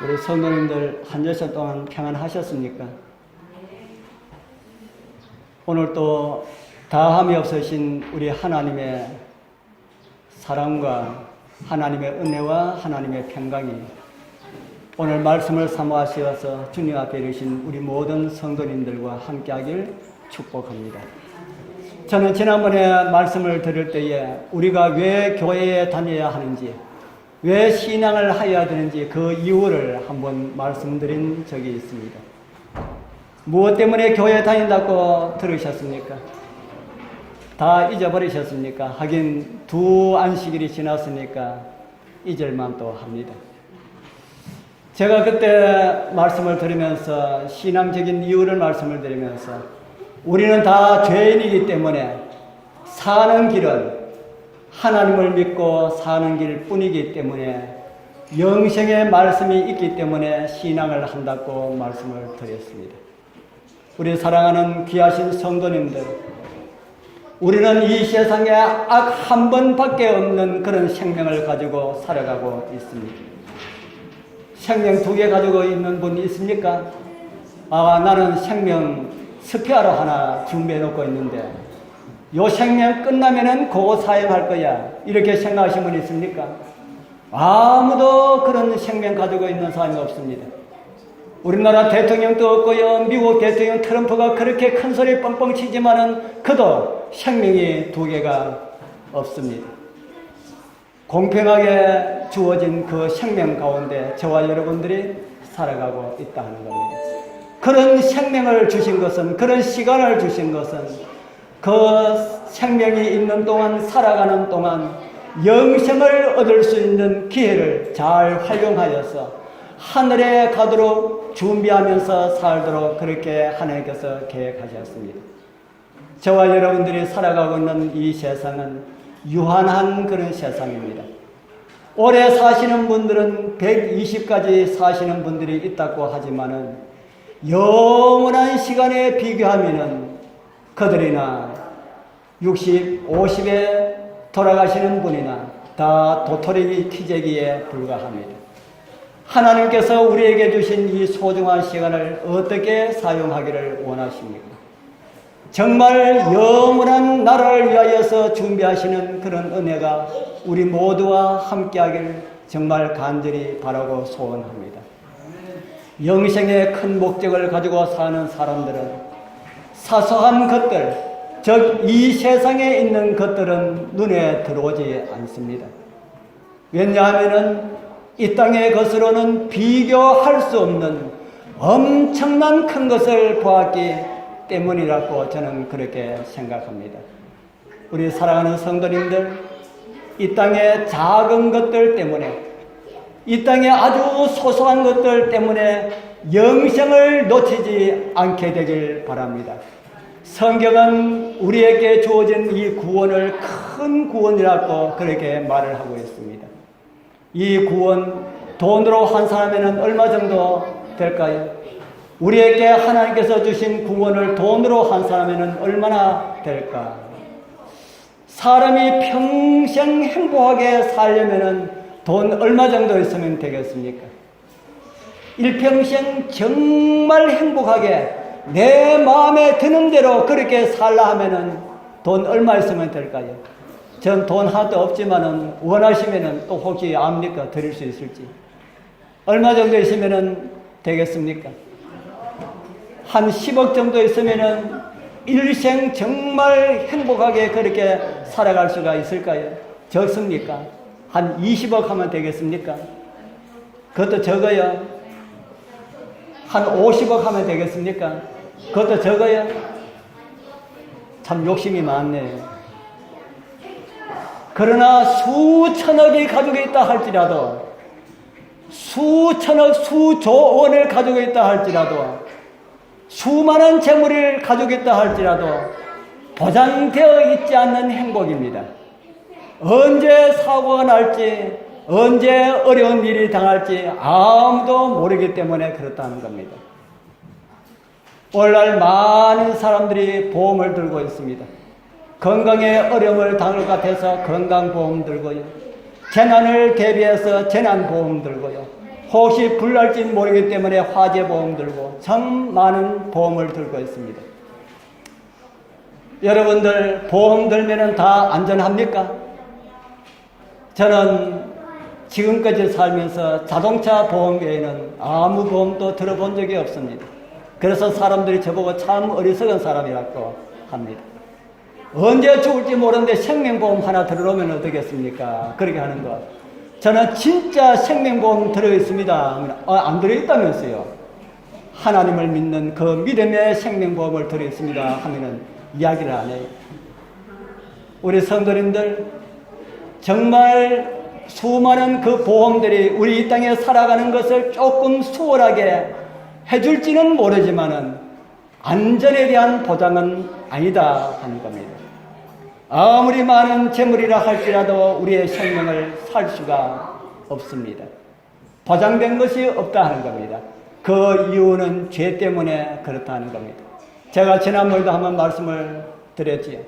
우리 성도님들 한 주간 동안 평안하셨습니까? 오늘 또 다함이 없으신 우리 하나님의 사랑과 하나님의 은혜와 하나님의 평강이 오늘 말씀을 사모하시어서 주님 앞에 이르신 우리 모든 성도님들과 함께하길 축복합니다. 저는 지난번에 말씀을 들을 때에 우리가 왜 교회에 다녀야 하는지, 왜 신앙을 해야 되는지 그 이유를 한번 말씀드린 적이 있습니다. 무엇 때문에 교회에 다닌다고 들으셨습니까? 다 잊어버리셨습니까? 하긴 두 안식일이 지났으니까 잊을만 또 합니다. 제가 그때 말씀을 들으면서 신앙적인 이유를 말씀을 드리면서 우리는 다 죄인이기 때문에 사는 길은 하나님을 믿고 사는 길 뿐이기 때문에 영생의 말씀이 있기 때문에 신앙을 한다고 말씀을 드렸습니다. 우리 사랑하는 귀하신 성도님들, 우리는 이 세상에 악 한 번밖에 없는 그런 생명을 가지고 살아가고 있습니다. 생명 2개 가지고 있는 분 있습니까? 나는 생명 스페어로 하나 준비해 놓고 있는데 요 생명 끝나면은 그거 사용할 거야, 이렇게 생각하시는 분 있습니까? 아무도 그런 생명 가지고 있는 사람이 없습니다. 우리나라 대통령도 없고요, 미국 대통령 트럼프가 그렇게 큰 소리 뻥뻥 치지만은 그도 생명이 2개가 없습니다. 공평하게 주어진 그 생명 가운데 저와 여러분들이 살아가고 있다는 겁니다. 그런 생명을 주신 것은, 그런 시간을 주신 것은 그 생명이 있는 동안, 살아가는 동안 영생을 얻을 수 있는 기회를 잘 활용하여서 하늘에 가도록 준비하면서 살도록 그렇게 하나님께서 계획하셨습니다. 저와 여러분들이 살아가고 있는 이 세상은 유한한 그런 세상입니다. 오래 사시는 분들은 120까지 사시는 분들이 있다고 하지만은 영원한 시간에 비교하면은 그들이나 60, 50에 돌아가시는 분이나 다 도토리 키재기에 불과합니다. 하나님께서 우리에게 주신 이 소중한 시간을 어떻게 사용하기를 원하십니까? 정말 영원한 나라를 위하여서 준비하시는 그런 은혜가 우리 모두와 함께하길 정말 간절히 바라고 소원합니다. 영생의 큰 목적을 가지고 사는 사람들은 사소한 것들, 즉 이 세상에 있는 것들은 눈에 들어오지 않습니다. 왜냐하면 이 땅의 것으로는 비교할 수 없는 엄청난 큰 것을 보았기 때문이라고 저는 그렇게 생각합니다. 우리 사랑하는 성도님들, 이 땅의 작은 것들 때문에, 이 땅의 아주 소소한 것들 때문에 영생을 놓치지 않게 되길 바랍니다. 성경은 우리에게 주어진 이 구원을 큰 구원이라고 그렇게 말을 하고 있습니다. 이 구원, 돈으로 환산하면 얼마 정도 될까요? 우리에게 하나님께서 주신 구원을 돈으로 환산하면 얼마나 될까? 사람이 평생 행복하게 살려면 돈 얼마 정도 있으면 되겠습니까? 일평생 정말 행복하게 내 마음에 드는 대로 그렇게 살라 하면은 돈 얼마 있으면 될까요? 전 돈 하나도 없지만은 원하시면은 또 혹시 압니까? 드릴 수 있을지. 얼마 정도 있으면은 되겠습니까? 한 10억 정도 있으면은 일생 정말 행복하게 그렇게 살아갈 수가 있을까요? 적습니까? 한 20억 하면 되겠습니까? 그것도 적어요. 한 50억 하면 되겠습니까? 그것도 적어요. 참 욕심이 많네요. 그러나 수천억이 가지고 있다 할지라도, 수천억, 수조 원을 가지고 있다 할지라도, 수많은 재물을 가지고 있다 할지라도 보장되어 있지 않는 행복입니다. 언제 사고가 날지, 언제 어려운 일이 당할지 아무도 모르기 때문에 그렇다는 겁니다. 오늘날 많은 사람들이 보험을 들고 있습니다. 건강에 어려움을 당할 것 같아서 건강보험 들고요. 재난을 대비해서 재난보험 들고요. 혹시 불날지 모르기 때문에 화재보험 들고 참 많은 보험을 들고 있습니다. 여러분들 보험 들면은 다 안전합니까? 저는 지금까지 살면서 자동차 보험 외에는 아무 보험도 들어본 적이 없습니다. 그래서 사람들이 저보고 참 어리석은 사람이라고 합니다. 언제 죽을지 모르는데 생명보험 하나 들어오면 어떻겠습니까? 그렇게 하는 거. 저는 진짜 생명보험 들어있습니다. 안 들어있다면서요. 하나님을 믿는 그 믿음의 생명보험을 들어있습니다 하면은 이야기를 안 해요. 우리 성도님들 정말 수많은 그 보험들이 우리 이 땅에 살아가는 것을 조금 수월하게 해줄지는 모르지만은 안전에 대한 보장은 아니다 하는 겁니다. 아무리 많은 재물이라 할지라도 우리의 생명을 살 수가 없습니다. 보장된 것이 없다 하는 겁니다. 그 이유는 죄 때문에 그렇다는 겁니다. 제가 지난번에도 한번 말씀을 드렸지요.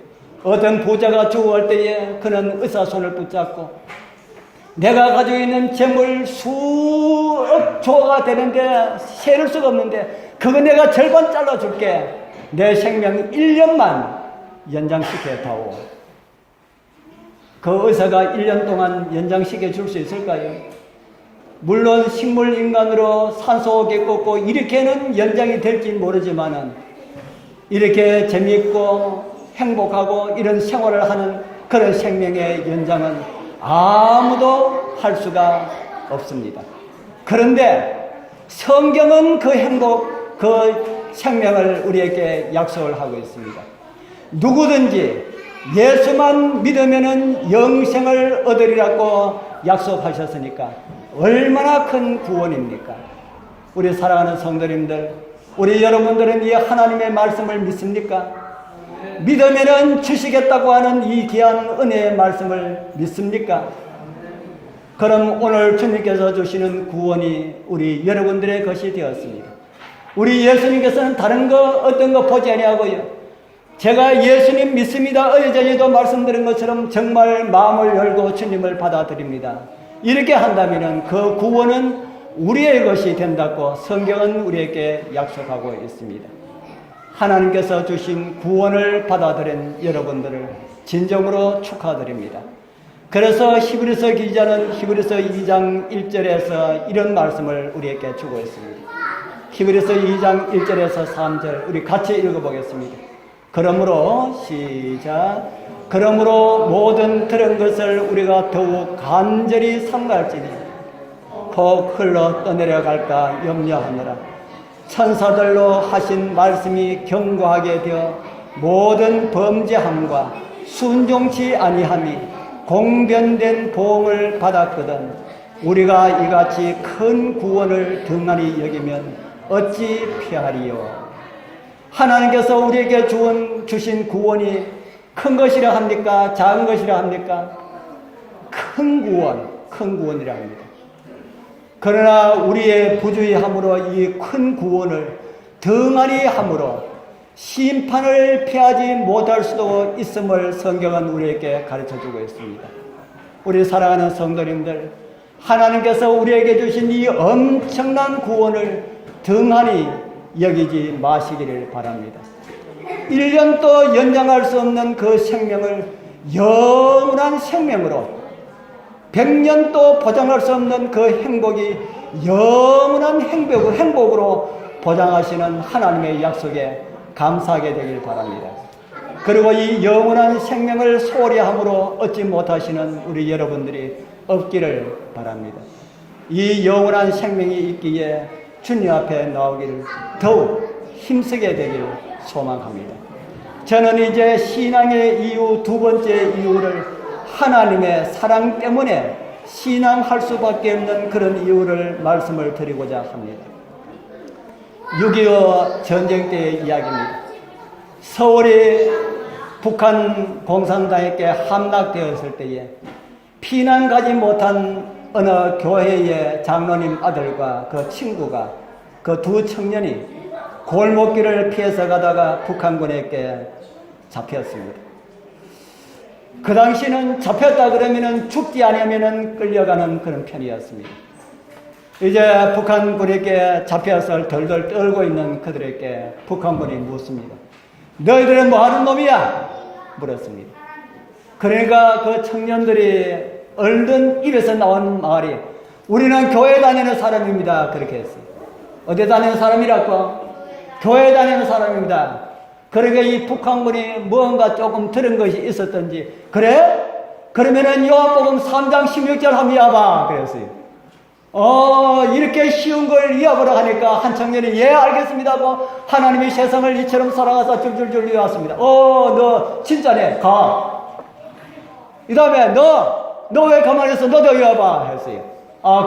어떤 부자가 죽어갈 때에 그는 의사 손을 붙잡고 내가 가지고 있는 재물 수억 조가 되는데 세를 수가 없는데 그거 내가 절반 잘라줄게. 내 생명 1년만 연장시켜다오. 그 의사가 1년 동안 연장시켜 줄 수 있을까요? 물론 식물 인간으로 산소호흡기 꽂고 이렇게는 연장이 될지 모르지만은 이렇게 재미있고 행복하고 이런 생활을 하는 그런 생명의 연장은 아무도 할 수가 없습니다. 그런데 성경은 그 행복, 그 생명을 우리에게 약속을 하고 있습니다. 누구든지 예수만 믿으면은 영생을 얻으리라고 약속하셨으니까 얼마나 큰 구원입니까? 우리 사랑하는 성도님들, 우리 여러분들은 이 하나님의 말씀을 믿습니까? 믿으면은 주시겠다고 하는 이 귀한 은혜의 말씀을 믿습니까? 그럼 오늘 주님께서 주시는 구원이 우리 여러분들의 것이 되었습니다. 우리 예수님께서는 다른 거 어떤 거 보지 아니하고요. 제가 예수님 믿습니다. 어제 전에도 말씀드린 것처럼 정말 마음을 열고 주님을 받아들입니다. 이렇게 한다면 그 구원은 우리의 것이 된다고 성경은 우리에게 약속하고 있습니다. 하나님께서 주신 구원을 받아들인 여러분들을 진정으로 축하드립니다. 그래서 히브리서 기자는 히브리서 2장 1절에서 이런 말씀을 우리에게 주고 있습니다. 히브리서 2장 1절에서 3절 우리 같이 읽어보겠습니다. 그러므로 시작. 그러므로 모든 들은 것을 우리가 더욱 간절히 삼갈지니 폭 흘러 떠내려갈까 염려하느라 천사들로 하신 말씀이 견고하게 되어 모든 범죄함과 순종치 아니함이 공변된 보응을 받았거든 우리가 이같이 큰 구원을 등한히 여기면 어찌 피하리요. 하나님께서 우리에게 주신 구원이 큰 것이라 합니까? 작은 것이라 합니까? 큰 구원이라 합니다. 그러나 우리의 부주의함으로 이 큰 구원을 등한히 함으로 심판을 피하지 못할 수도 있음을 성경은 우리에게 가르쳐주고 있습니다. 우리 사랑하는 성도님들, 하나님께서 우리에게 주신 이 엄청난 구원을 등한히 여기지 마시기를 바랍니다. 1년도 연장할 수 없는 그 생명을 영원한 생명으로 100년도 보장할 수 없는 그 행복이 영원한 행복으로 보장하시는 하나님의 약속에 감사하게 되길 바랍니다. 그리고 이 영원한 생명을 소홀히 함으로 얻지 못하시는 우리 여러분들이 없기를 바랍니다. 이 영원한 생명이 있기에 주님 앞에 나오기를 더욱 힘쓰게 되기를 소망합니다. 저는 이제 신앙의 이유 두 번째 이유를 하나님의 사랑 때문에 신앙할 수밖에 없는 그런 이유를 말씀을 드리고자 합니다. 6.25 전쟁 때의 이야기입니다. 서울이 북한 공산당에게 함락되었을 때에 피난 가지 못한 어느 교회의 장로님 아들과 그 친구가 그 두 청년이 골목길을 피해서 가다가 북한군에게 잡혔습니다. 그 당시는 잡혔다 그러면은 죽지 않으면은 끌려가는 그런 편이었습니다. 이제 북한군에게 잡혀서 덜덜 떨고 있는 그들에게 북한군이 묻습니다. 너희들은 뭐하는 놈이야? 물었습니다. 그러니까 그 청년들이 얼른 입에서 나온 말이 우리는 교회 다니는 사람입니다. 그렇게 했어요. 어디 다니는 사람이라고? 교회 다니는 사람입니다. 그러니까 이 북한군이 무언가 조금 들은 것이 있었던지 그래? 그러면은 요한복음 3장 16절 한번 이어봐. 그랬어요. 이렇게 쉬운 걸 이어보라 하니까 한 청년이 예 알겠습니다 하고 하나님이 세상을 이처럼 사랑하사 줄줄줄 이어왔습니다. 너 진짜네. 가. 이 다음에 너 왜 가만히 있어? 너도 이어봐 했어요.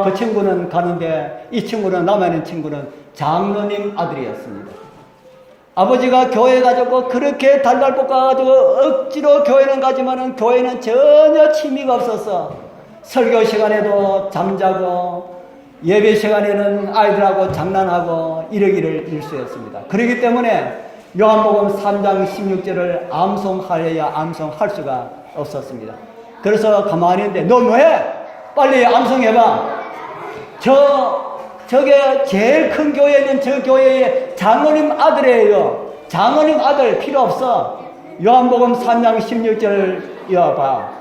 그 친구는 가는데 이 친구는 남아있는 친구는 장로님 아들이었습니다. 아버지가 교회 가지고 그렇게 달달 볶아가지고 억지로 교회는 가지만은 교회는 전혀 취미가 없었어. 설교 시간에도 잠자고 예배 시간에는 아이들하고 장난하고 이러기를 일쑤였습니다. 그렇기 때문에 요한복음 3장 16절을 암송하려야 암송할 수가 없었습니다. 그래서 가만히 있는데 너 뭐해? 빨리 암송해봐. 저게 제일 큰 교회는 저 교회의 장로님 아들이에요. 장로님 아들 필요 없어. 요한복음 3장 16절 이어봐.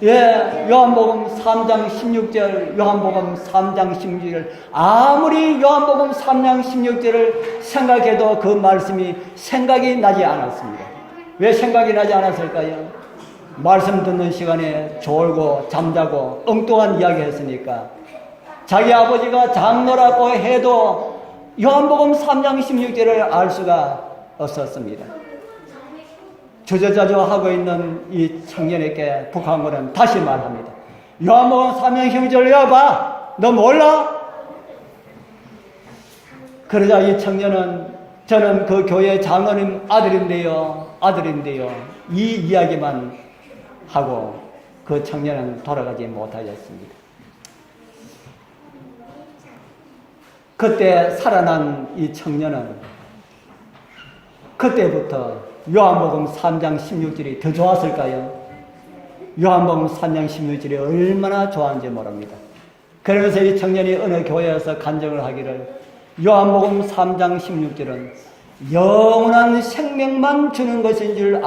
예, 요한복음 3장 16절, 요한복음 3장 16절. 아무리 요한복음 3장 16절을 생각해도 그 말씀이 생각이 나지 않았습니다. 왜 생각이 나지 않았을까요? 말씀 듣는 시간에 졸고 잠자고 엉뚱한 이야기 했으니까. 자기 아버지가 장로라고 해도 요한복음 3장 16절을 알 수가 없었습니다. 주저자주하고 있는 이 청년에게 북한군은 다시 말합니다. 요한복음 3장 16절 외워봐. 너 몰라? 그러자 이 청년은 저는 그 교회 장로님 아들인데요. 이 이야기만 하고 그 청년은 돌아가지 못하였습니다. 그때 살아난 이 청년은 그때부터 요한복음 3장 16절이 더 좋았을까요? 요한복음 3장 16절이 얼마나 좋았는지 모릅니다. 그러면서 이 청년이 어느 교회에서 간증을 하기를 요한복음 3장 16절은 영원한 생명만 주는 것인 줄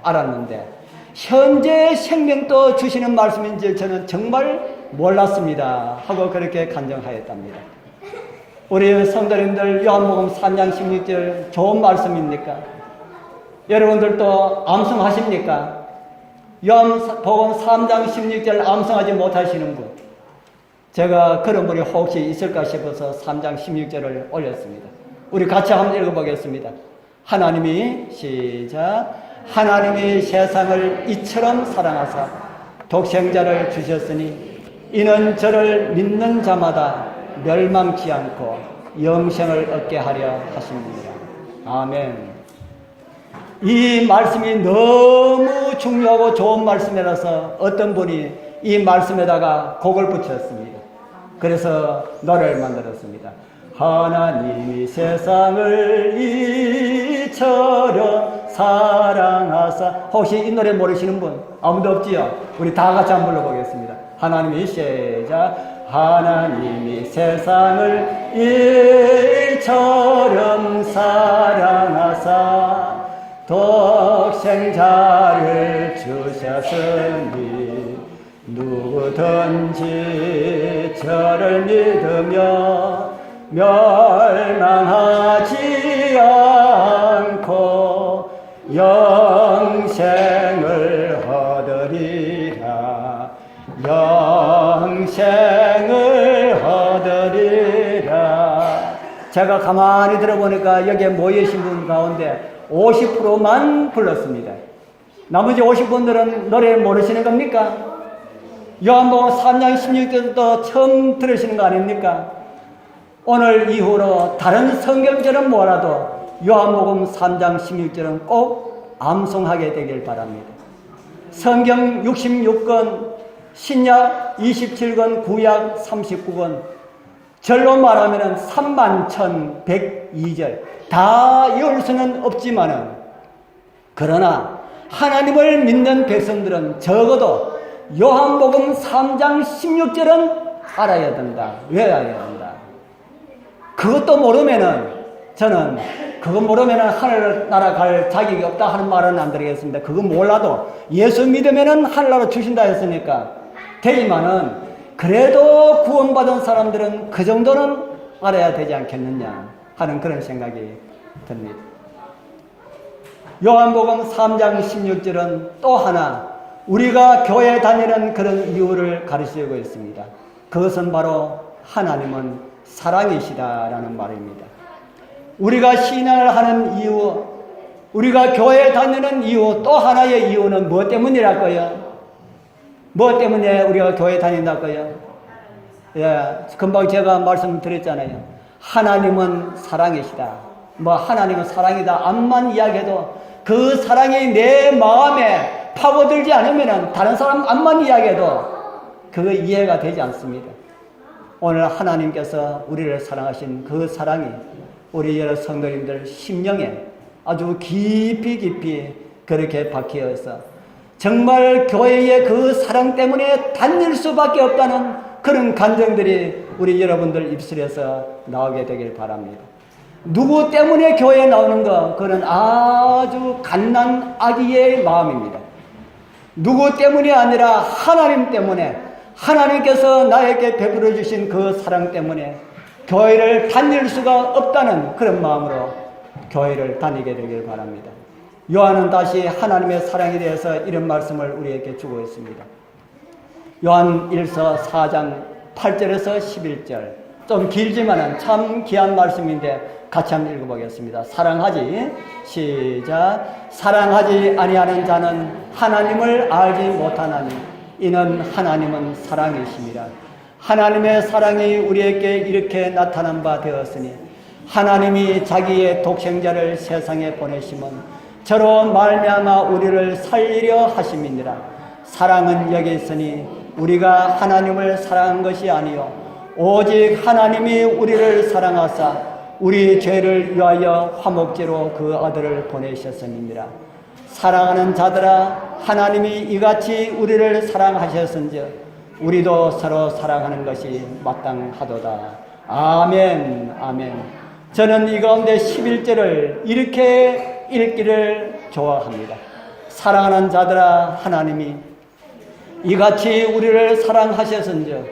알았는데 현재 생명도 주시는 말씀인 줄 저는 정말 몰랐습니다 하고 그렇게 간증하였답니다. 우리 성도님들 요한복음 3장 16절 좋은 말씀입니까? 여러분들도 암송하십니까? 요한복음 3장 16절 암송하지 못하시는 분, 제가 그런 분이 혹시 있을까 싶어서 3장 16절을 올렸습니다. 우리 같이 한번 읽어보겠습니다. 하나님이 시작. 하나님이 세상을 이처럼 사랑하사 독생자를 주셨으니 이는 저를 믿는 자마다 멸망치 않고 영생을 얻게 하려 하십니다. 아멘. 이 말씀이 너무 중요하고 좋은 말씀이라서 어떤 분이 이 말씀에다가 곡을 붙였습니다. 그래서 노래를 만들었습니다. 하나님이 세상을 이처럼 사랑하사. 혹시 이 노래 모르시는 분 아무도 없지요? 우리 다 같이 한번 불러보겠습니다. 하나님이 시작. 하나님이 세상을 이처럼 사랑하사 독생자를 주셨으니 누구든지 저를 믿으며 멸망하지 않고 영생을 얻으리라. 영생을 얻으리라. 제가 가만히 들어보니까 여기에 모이신 분 가운데 50%만 불렀습니다. 나머지 50분들은 노래 모르시는 겁니까? 요한복음 3장 16절도 처음 들으시는 거 아닙니까? 오늘 이후로 다른 성경절은 뭐라도 요한복음 3장 16절은 꼭 암송하게 되길 바랍니다. 성경 66권, 신약 27권, 구약 39권, 절로 말하면 31,102절 다 외울 수는 없지만은, 그러나 하나님을 믿는 백성들은 적어도 요한복음 3장 16절은 알아야 된다. 외워야 된다. 그것도 모르면은 저는 그거 모르면은 하늘나라 갈 자격이 없다 하는 말은 안 드리겠습니다. 그거 몰라도 예수 믿으면은 하늘나라 주신다 했으니까 되지만은 그래도 구원받은 사람들은 그 정도는 알아야 되지 않겠느냐 하는 그런 생각이 듭니다. 요한복음 3장 16절은 또 하나 우리가 교회 다니는 그런 이유를 가르치고 있습니다. 그것은 바로 하나님은 사랑이시다라는 말입니다. 우리가 신앙을 하는 이유, 우리가 교회에 다니는 이유, 또 하나의 이유는 무엇 때문이랄까요? 무엇 때문에 우리가 교회에 다닌다고요? 예, 금방 제가 말씀드렸잖아요. 하나님은 사랑이시다. 뭐 하나님은 사랑이다. 암만 이야기해도 그 사랑이 내 마음에 파고들지 않으면 다른 사람 암만 이야기해도 그거 이해가 되지 않습니다. 오늘 하나님께서 우리를 사랑하신 그 사랑이 우리 여러 성도님들 심령에 아주 깊이 그렇게 박혀서 정말 교회의 그 사랑 때문에 다닐 수밖에 없다는 그런 감정들이 우리 여러분들 입술에서 나오게 되길 바랍니다. 누구 때문에 교회에 나오는 거, 그건 아주 갓난 아기의 마음입니다. 누구 때문이 아니라 하나님 때문에, 하나님께서 나에게 베풀어 주신 그 사랑 때문에 교회를 다닐 수가 없다는 그런 마음으로 교회를 다니게 되길 바랍니다. 요한은 다시 하나님의 사랑에 대해서 이런 말씀을 우리에게 주고 있습니다. 요한 1서 4장 8절에서 11절, 좀 길지만은 참 귀한 말씀인데 같이 한번 읽어보겠습니다. 사랑하지, 시작. 사랑하지 아니하는 자는 하나님을 알지 못하나니 이는 하나님은 사랑이심이라. 하나님의 사랑이 우리에게 이렇게 나타난 바 되었으니 하나님이 자기의 독생자를 세상에 보내심은 저로 말미암아 우리를 살리려 하심이니라. 사랑은 여기 있으니 우리가 하나님을 사랑한 것이 아니요 오직 하나님이 우리를 사랑하사 우리 죄를 위하여 화목제로 그 아들을 보내셨음이니라. 사랑하는 자들아, 하나님이 이같이 우리를 사랑하셨은즉 우리도 서로 사랑하는 것이 마땅하도다. 아멘, 아멘. 저는 이 가운데 11절을 이렇게 읽기를 좋아합니다. 사랑하는 자들아, 하나님이 이같이 우리를 사랑하셨은즉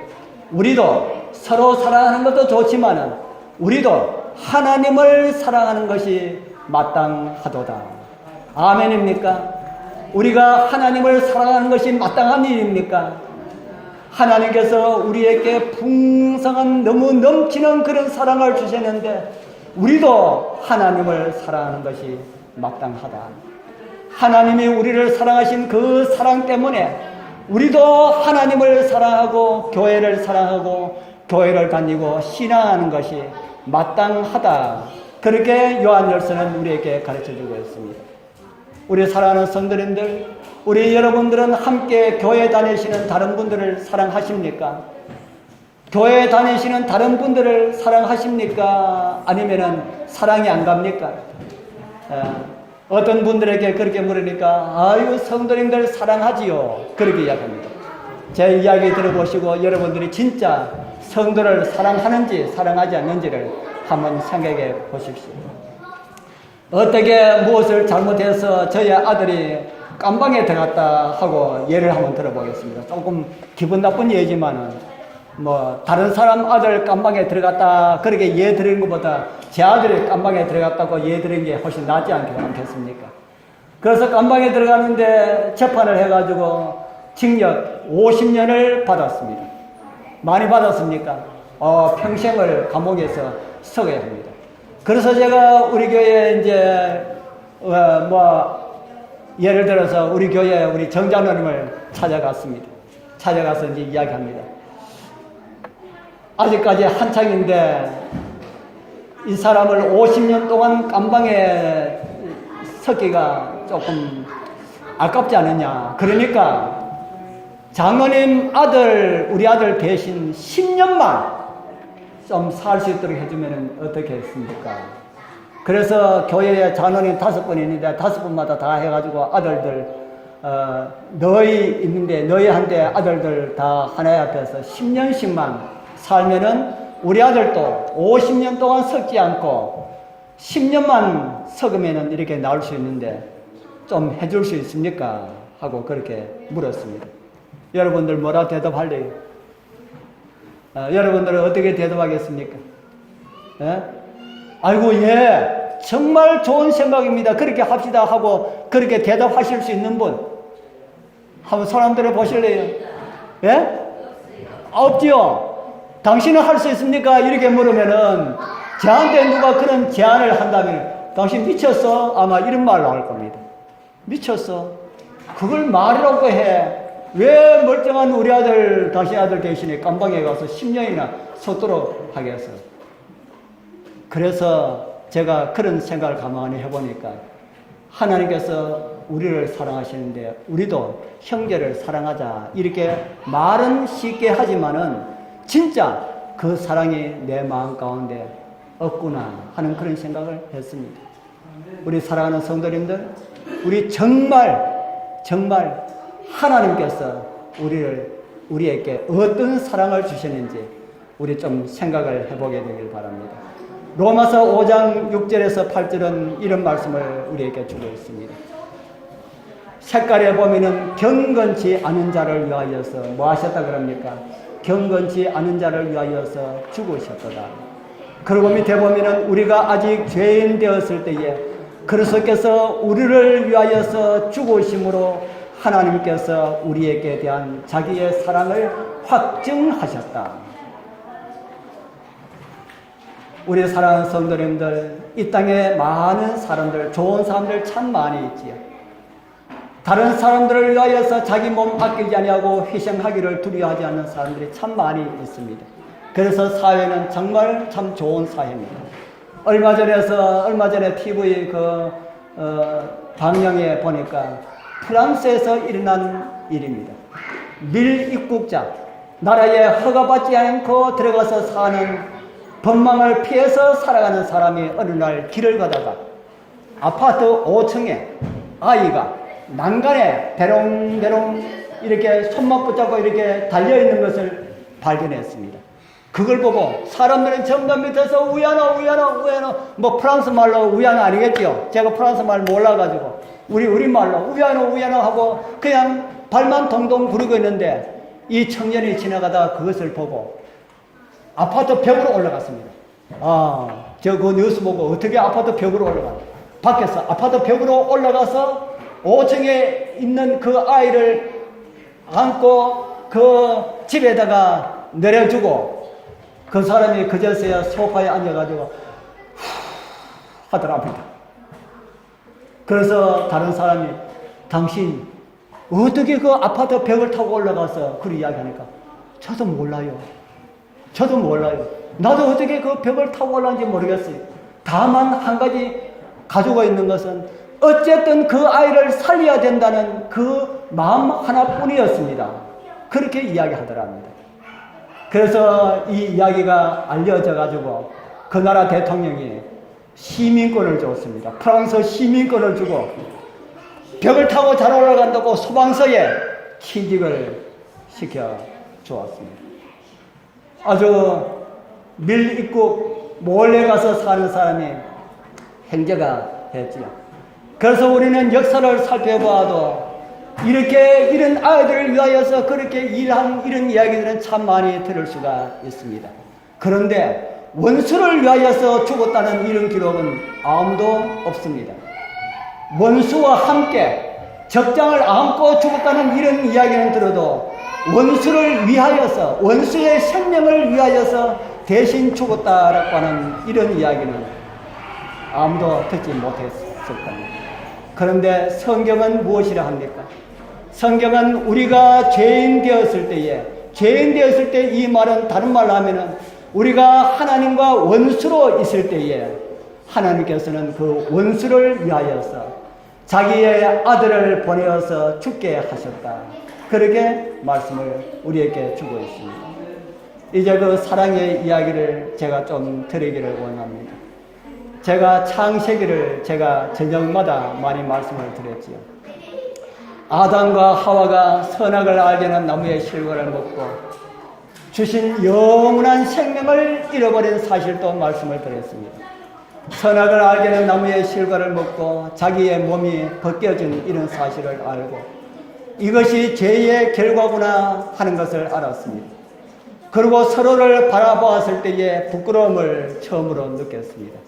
우리도 서로 사랑하는 것도 좋지만 우리도 하나님을 사랑하는 것이 마땅하도다. 아멘입니까? 우리가 하나님을 사랑하는 것이 마땅한 일입니까? 하나님께서 우리에게 풍성한 너무 넘치는 그런 사랑을 주셨는데 우리도 하나님을 사랑하는 것이 마땅하다. 하나님이 우리를 사랑하신 그 사랑 때문에 우리도 하나님을 사랑하고 교회를 사랑하고 교회를 다니고 신앙하는 것이 마땅하다. 그렇게 요한열서는 우리에게 가르쳐주고 있습니다. 우리 사랑하는 성도님들, 우리 여러분들은 함께 교회 다니시는 다른 분들을 사랑하십니까? 교회 다니시는 다른 분들을 사랑하십니까? 아니면은 사랑이 안 갑니까? 어떤 분들에게 그렇게 물으니까 아유 성도님들 사랑하지요 그렇게 이야기합니다. 제 이야기 들어보시고 여러분들이 진짜 성도를 사랑하는지 사랑하지 않는지를 한번 생각해 보십시오. 어떻게 무엇을 잘못해서 저희 아들이 깜방에 들어갔다 하고 예를 한번 들어보겠습니다. 조금 기분 나쁜 예지만은 뭐 다른 사람 아들 깜방에 들어갔다 그렇게 예 드리는 것보다 제 아들이 깜방에 들어갔다고 예 드리는 게 훨씬 낫지 않겠습니까? 그래서 깜방에 들어가는데 재판을 해가지고 징역 50년을 받았습니다. 많이 받았습니까? 평생을 감옥에서 서게 합니다. 그래서 제가 우리 교회에 이제 예를 들어서 우리 교회 우리 정장로님을 찾아갔습니다. 찾아가서 이제 이야기합니다. 아직까지 한창인데 이 사람을 50년 동안 깜방에 섞기가 조금 아깝지 않느냐. 그러니까 장로님 아들, 우리 아들 대신 10년만 좀 살 수 있도록 해주면 어떻게 했습니까? 그래서 교회에 장로님 5분 있는데 5분마다 다 해가지고 아들들 너희 있는데 너희한테 아들들 다 하나님 앞에서 10년씩만 살면은 우리 아들도 50년 동안 썩지 않고 10년만 썩으면은 이렇게 나올 수 있는데 좀 해줄 수 있습니까? 하고 그렇게 물었습니다. 여러분들 뭐라 대답할래요? 여러분들은 어떻게 대답하겠습니까? 예? 아이고, 예, 정말 좋은 생각입니다. 그렇게 합시다 하고 그렇게 대답하실 수 있는 분? 한번 손 한번 들어 보실래요? 예? 없지요? 당신은 할 수 있습니까? 이렇게 물으면은 저한테 누가 그런 제안을 한다면 당신 미쳤어? 아마 이런 말 나올 겁니다. 미쳤어? 그걸 말이라고 해. 왜 멀쩡한 우리 아들, 당신 아들 대신에 깜방에 가서 10년이나 섰도록 하겠어? 그래서 제가 그런 생각을 가만히 해보니까 하나님께서 우리를 사랑하시는데 우리도 형제를 사랑하자 이렇게 말은 쉽게 하지만은 진짜 그 사랑이 내 마음 가운데 없구나 하는 그런 생각을 했습니다. 우리 사랑하는 성도님들, 우리 정말 하나님께서 우리에게 어떤 사랑을 주셨는지 우리 좀 생각을 해보게 되길 바랍니다. 로마서 5장 6절에서 8절은 이런 말씀을 우리에게 주고 있습니다. 색깔에 보면은 경건치 않은 자를 위하여서 뭐 하셨다 그럽니까? 경건치 않은 자를 위하여서 죽으셨도다. 그리고 밑에 보면은 우리가 아직 죄인 되었을 때에 그리스도께서 우리를 위하여서 죽으심으로 하나님께서 우리에게 대한 자기의 사랑을 확증하셨다. 우리 사랑하는 성도님들, 이 땅에 많은 사람들, 좋은 사람들 참 많이 있지요. 다른 사람들을 위하여서 자기 몸 아끼지 아니하고 희생하기를 두려워하지 않는 사람들이 참 많이 있습니다. 그래서 사회는 정말 참 좋은 사회입니다. 얼마 전에 TV 방영에 보니까 프랑스에서 일어난 일입니다. 밀입국자, 나라에 허가받지 않고 들어가서 사는 법망을 피해서 살아가는 사람이 어느 날 길을 가다가 아파트 5층에 아이가 난간에 대롱대롱 이렇게 손만 붙잡고 이렇게 달려있는 것을 발견했습니다. 그걸 보고 사람들은 정감 밑에서 우야노 뭐 프랑스 말로 우야노 아니겠지요? 제가 프랑스 말 몰라가지고 우리 말로 우야노 하고 그냥 발만 동동 구르고 있는데 이 청년이 지나가다 그것을 보고 아파트 벽으로 올라갔습니다. 저 그 뉴스 보고 어떻게 아파트 벽으로 올라가? 밖에서 아파트 벽으로 올라가서 5층에 있는 그 아이를 안고 그 집에다가 내려주고 그 사람이 그제서야 소파에 앉아가지고 하더랍니다. 그래서 다른 사람이 당신 어떻게 그 아파트 벽을 타고 올라가서 그런 이야기하니까 저도 몰라요. 나도 어떻게 그 벽을 타고 올라간지 모르겠어요. 다만 한 가지 가지고 있는 것은 어쨌든 그 아이를 살려야 된다는 그 마음 하나뿐이었습니다. 그렇게 이야기하더랍니다. 그래서 이 이야기가 알려져 가지고 그 나라 대통령이 시민권을 줬습니다. 프랑스 시민권을 주고 벽을 타고 잘 올라간다고 소방서에 취직을 시켜 주었습니다. 아주 밀입국 몰래 가서 사는 사람이 행제가 됐지요. 그래서 우리는 역사를 살펴봐도 이런 아이들을 위하여서 그렇게 일한 이런 이야기들은 참 많이 들을 수가 있습니다. 그런데 원수를 위하여서 죽었다는 이런 기록은 아무도 없습니다. 원수와 함께 적장을 안고 죽었다는 이런 이야기는 들어도 원수를 위하여서 원수의 생명을 위하여서 대신 죽었다라고 하는 이런 이야기는 아무도 듣지 못했을 겁니다. 그런데 성경은 무엇이라 합니까? 성경은 우리가 죄인 되었을 때 이 말은 다른 말로 하면은 우리가 하나님과 원수로 있을 때에 하나님께서는 그 원수를 위하여서 자기의 아들을 보내어서 죽게 하셨다. 그렇게 말씀을 우리에게 주고 있습니다. 이제 그 사랑의 이야기를 제가 좀 드리기를 원합니다. 제가 창세기를 제가 저녁마다 많이 말씀을 드렸지요. 아담과 하와가 선악을 알게 하는 나무의 실과를 먹고 주신 영원한 생명을 잃어버린 사실도 말씀을 드렸습니다. 선악을 알게 하는 나무의 실과를 먹고 자기의 몸이 벗겨진 이런 사실을 알고 이것이 죄의 결과구나 하는 것을 알았습니다. 그리고 서로를 바라보았을 때에 부끄러움을 처음으로 느꼈습니다.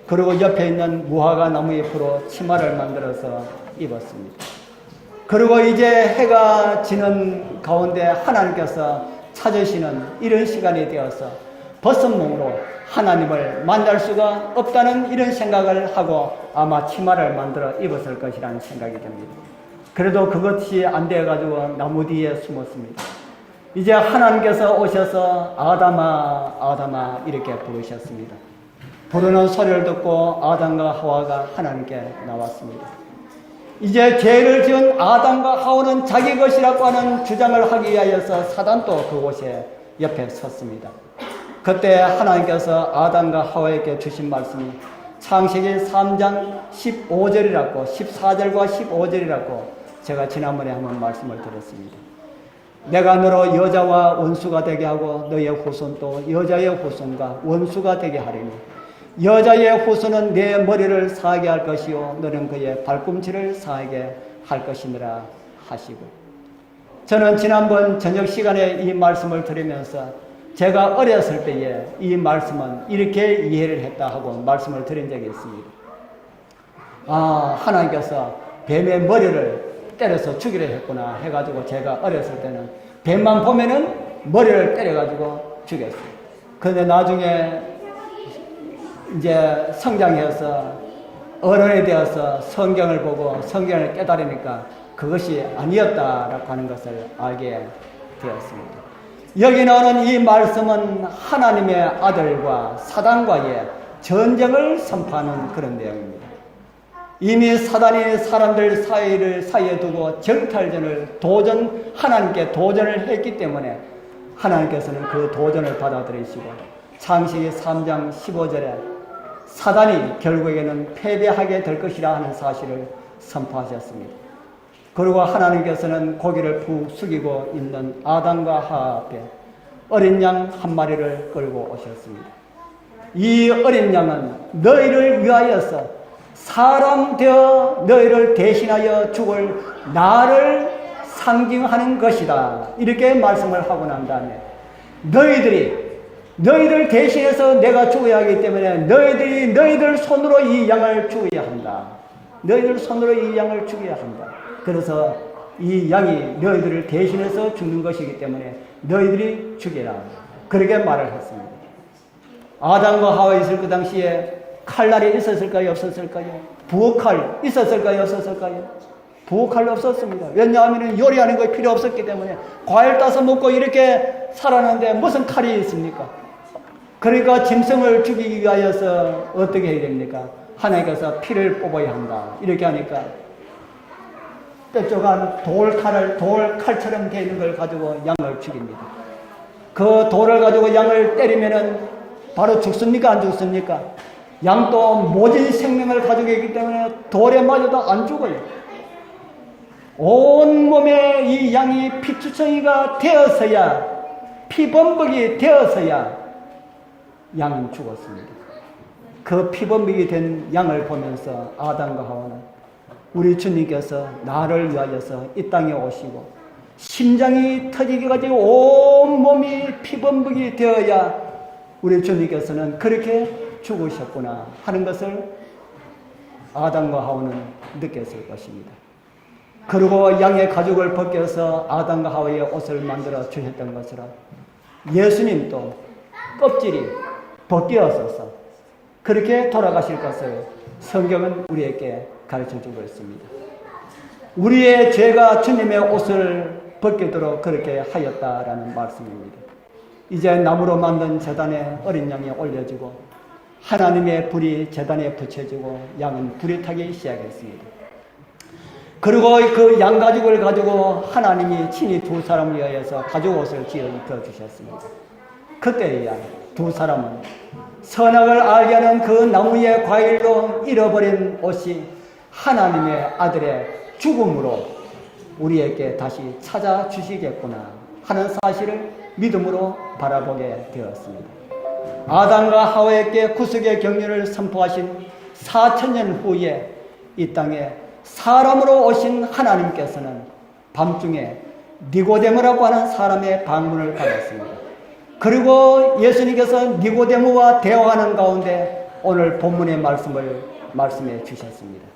그리고 옆에 있는 무화과 나무 잎으로 치마를 만들어서 입었습니다. 그리고 이제 해가 지는 가운데 하나님께서 찾으시는 이런 시간이 되어서 벗은몸으로 하나님을 만날 수가 없다는 이런 생각을 하고 아마 치마를 만들어 입었을 것이라는 생각이 듭니다. 그래도 그것이 안 되어가지고 나무 뒤에 숨었습니다. 이제 하나님께서 오셔서 아담아 아담아 이렇게 부르셨습니다. 부르는 소리를 듣고 아담과 하와가 하나님께 나왔습니다. 이제 죄를 지은 아담과 하와는 자기 것이라고 하는 주장을 하기 위하여서 사단도 그곳에 옆에 섰습니다. 그때 하나님께서 아담과 하와에게 주신 말씀이 창세기 3장 15절이라고 14절과 15절이라고 제가 지난번에 한번 말씀을 드렸습니다. 내가 너로 여자와 원수가 되게 하고 너의 후손도 여자의 후손과 원수가 되게 하리니 여자의 후손은 내 머리를 상하게 할 것이요 너는 그의 발꿈치를 상하게 할 것이니라 하시고, 저는 지난번 저녁 시간에 이 말씀을 들으면서 제가 어렸을 때에 이 말씀은 이렇게 이해를 했다 하고 말씀을 드린 적이 있습니다. 하나님께서 뱀의 머리를 때려서 죽이려 했구나 해가지고 제가 어렸을 때는 뱀만 보면은 머리를 때려가지고 죽였어요. 그런데 나중에 이제 성장해서 어른이 되어서 성경을 보고 성경을 깨달으니까 그것이 아니었다라고 하는 것을 알게 되었습니다. 여기 나오는 이 말씀은 하나님의 아들과 사단과의 전쟁을 선포하는 그런 내용입니다. 이미 사단이 사람들 사이에 두고 정탈전을 하나님께 도전을 했기 때문에 하나님께서는 그 도전을 받아들이시고 창세기 3장 15절에 사단이 결국에는 패배하게 될 것이라 하는 사실을 선포하셨습니다. 그리고 하나님께서는 고개를 푹 숙이고 있는 아담과 하와 앞에 어린 양 한 마리를 끌고 오셨습니다. 이 어린 양은 너희를 위하여서 사람 되어 너희를 대신하여 죽을 나를 상징하는 것이다. 이렇게 말씀을 하고 난 다음에 너희들 대신해서 내가 죽어야 하기 때문에 너희들 손으로 이 양을 죽여야 한다. 너희들 손으로 이 양을 죽여야 한다. 그래서 이 양이 너희들을 대신해서 죽는 것이기 때문에 너희들이 죽여라. 그렇게 말을 했습니다. 아담과 하와 있을 그 당시에 칼날이 있었을까요? 없었을까요? 부엌칼 있었을까요? 없었을까요? 부엌칼 없었습니다. 왜냐하면 요리하는 거 필요 없었기 때문에 과일 따서 먹고 이렇게 살았는데 무슨 칼이 있습니까? 그러니까 짐승을 죽이기 위하여서 어떻게 해야 됩니까? 하나님께서 피를 뽑아야 한다. 이렇게 하니까 뾰족한 돌칼처럼 되어 있는 걸 가지고 양을 죽입니다. 그 돌을 가지고 양을 때리면은 바로 죽습니까? 안 죽습니까? 양도 모진 생명을 가지고 있기 때문에 돌에 맞아도 안 죽어요. 온몸에 이 양이 피투성이가 되어서야, 피범벅이 되어서야 양은 죽었습니다. 그 피범벅이 된 양을 보면서 아담과 하와는 우리 주님께서 나를 위하여서 이 땅에 오시고 심장이 터지게 가지고 온몸이 피범벅이 되어야 우리 주님께서는 그렇게 죽으셨구나 하는 것을 아담과 하와는 느꼈을 것입니다. 그리고 양의 가죽을 벗겨서 아담과 하와의 옷을 만들어 주셨던 것처럼 예수님도 껍질이 벗겨져서 그렇게 돌아가실 것을 성경은 우리에게 가르쳐주고 있습니다. 우리의 죄가 주님의 옷을 벗기도록 그렇게 하였다라는 말씀입니다. 이제 나무로 만든 제단에 어린 양이 올려지고 하나님의 불이 제단에 붙여지고 양은 불이 타기 시작했습니다. 그리고 그 양가죽을 가지고 하나님이 친히 두 사람을 위하여서 가죽옷을 지어 입혀주셨습니다. 그때야 두 사람은 선악을 알게 하는 그 나무의 과일로 잃어버린 옷이 하나님의 아들의 죽음으로 우리에게 다시 찾아주시겠구나 하는 사실을 믿음으로 바라보게 되었습니다. 아담과 하와에게 구속의 경륜을 선포하신 4000년 후에 이 땅에 사람으로 오신 하나님께서는 밤중에 니고데모라고 하는 사람의 방문을 받았습니다. 그리고 예수님께서 니고데모와 대화하는 가운데 오늘 본문의 말씀을 말씀해 주셨습니다.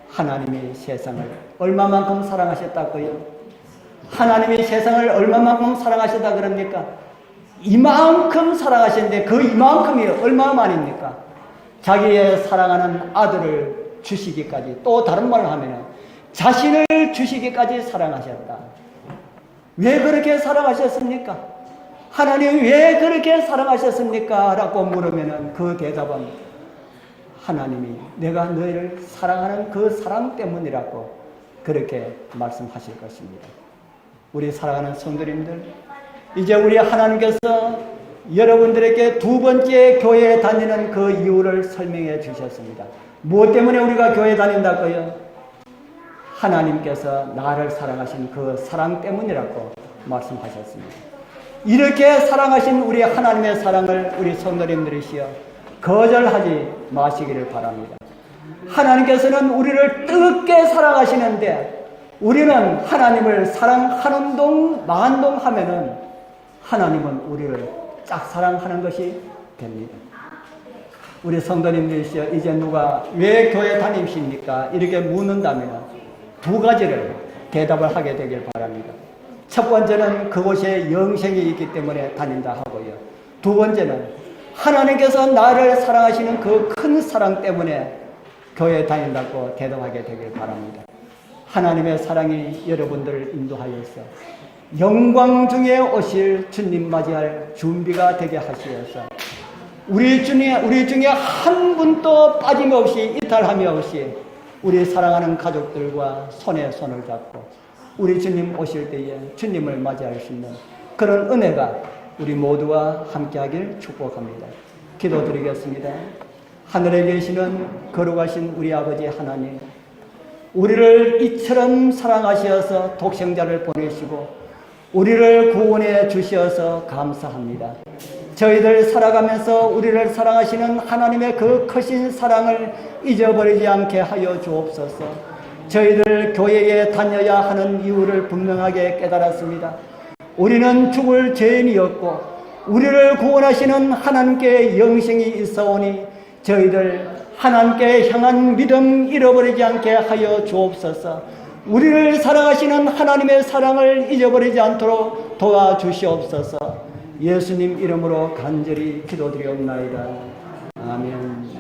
하나님이 세상을 얼마만큼 사랑하셨다고요? 하나님이 세상을 얼마만큼 사랑하셨다 그럽니까? 이만큼 사랑하셨는데 그 이만큼이 얼마만입니까? 자기의 사랑하는 아들을 주시기까지, 또 다른 말을 하면 자신을 주시기까지 사랑하셨다. 왜 그렇게 사랑하셨습니까? 하나님 왜 그렇게 사랑하셨습니까? 라고 물으면 그 대답은 하나님이 내가 너희를 사랑하는 그 사랑 때문이라고 그렇게 말씀하실 것입니다. 우리 사랑하는 성도님들, 이제 우리 하나님께서 여러분들에게 두 번째 교회에 다니는 그 이유를 설명해 주셨습니다. 무엇 때문에 우리가 교회에 다닌다고요? 하나님께서 나를 사랑하신 그 사랑 때문이라고 말씀하셨습니다. 이렇게 사랑하신 우리 하나님의 사랑을 우리 성도님들이시여 거절하지 마시기를 바랍니다. 하나님께서는 우리를 뜨겁게 사랑하시는데 우리는 하나님을 사랑하는 동 만동 하면은 하나님은 우리를 짝사랑하는 것이 됩니다. 우리 성도님들이시여 이제 누가 왜 교회 다니십니까? 이렇게 묻는다면 두 가지를 대답을 하게 되길 바랍니다. 첫 번째는 그곳에 영생이 있기 때문에 다닌다 하고요. 두 번째는 하나님께서 나를 사랑하시는 그 큰 사랑 때문에 교회에 다닌다고 대답하게 되길 바랍니다. 하나님의 사랑이 여러분들을 인도하여서 영광 중에 오실 주님 맞이할 준비가 되게 하시어서 우리 중에 한 분도 빠짐없이 이탈함이 없이 우리 사랑하는 가족들과 손에 손을 잡고 우리 주님 오실 때에 주님을 맞이할 수 있는 그런 은혜가 우리 모두와 함께하길 축복합니다. 기도드리겠습니다. 하늘에 계시는 거룩하신 우리 아버지 하나님, 우리를 이처럼 사랑하시어서 독생자를 보내시고 우리를 구원해 주시어서 감사합니다. 저희들 살아가면서 우리를 사랑하시는 하나님의 그 크신 사랑을 잊어버리지 않게 하여 주옵소서. 저희들 교회에 다녀야 하는 이유를 분명하게 깨달았습니다. 우리는 죽을 죄인이었고 우리를 구원하시는 하나님께 영생이 있어오니 저희들 하나님께 향한 믿음 잃어버리지 않게 하여 주옵소서. 우리를 사랑하시는 하나님의 사랑을 잊어버리지 않도록 도와주시옵소서. 예수님 이름으로 간절히 기도드리옵나이다. 아멘.